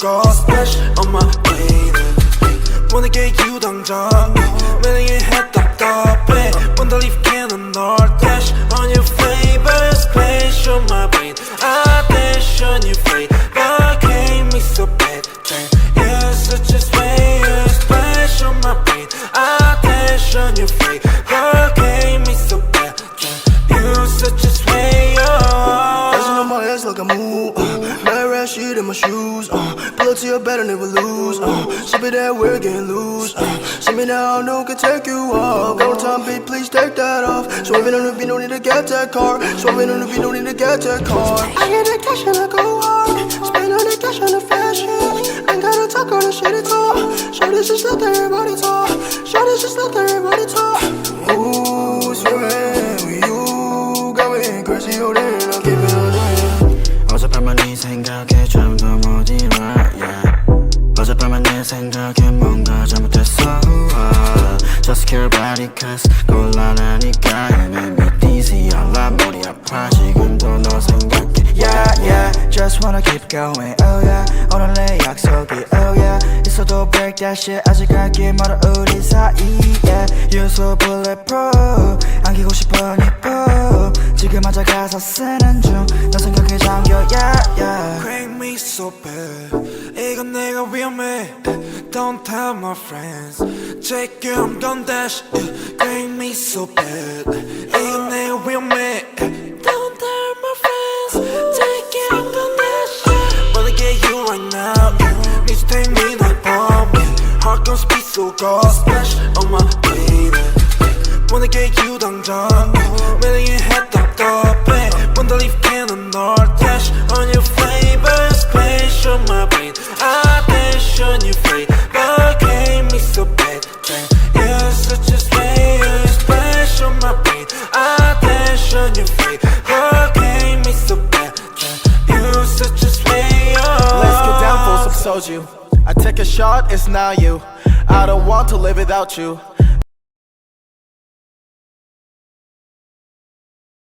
got splash on my plate. Wanna get you 당장 매력의 head 답답해 Wanna leave cannon or dash on your favorite space on my brain I dash on your face but gave me so bad You're such a splash on my brain I dash on your face but gave me so bad You're such a sway Dancing on my ass like a move Mad rat shit in my shoes Pull up to your bed and never lose Sip it that we're getting loose See me now, no can take you off Got no time, babe, please take that off Swerving on the beat, no need to get that car Swerving on the beat, no need to get that car I get the cash and I go hard Spend all the cash on the fashion Ain't gotta talk all the shit at all Shorty's just let everybody talk Shorty's just let everybody talk Ooh, swerving with you Got me crazy, oh damn, I'll keep it on 어젯밤만 네 생각에 잠도 못 일어 yeah. 어젯밤만 내 생각에 뭔가 잘못했어 Just care about it cause 곤란하니까 You make me dizzy 알아 머리 아파 지금도 너 생각해 Yeah yeah Just wanna keep going oh yeah 오늘 내 약속이 oh yeah 있어도 break that shit 아직 갈 길 멀어 우리 사이 yeah You're so bulletproof 안기고 싶어 니뽀 지금 앉아 가사 쓰는 중 너 생각에 잠겨 yeah yeah Crank me so bad 이건 내가 위험해 Don't tell my friends Take you I'm gon' dash Crank me so bad 이건 내가 위험해 Don't tell my friends Take you I'm gon' dash Wanna get you right now Need to take me like bomb Heart gon' speed so cold Splash on my baby Wanna get you 당장 매력의 head 답답해 Wanna leave cannon or dash On your favorite space on my brain I dash on your face But gave me so bad You're such a splash on my brain I dash on your face But gave me so bad You're such a splash Let's get down for some soju I take a shot, it's not you I don't want to live without you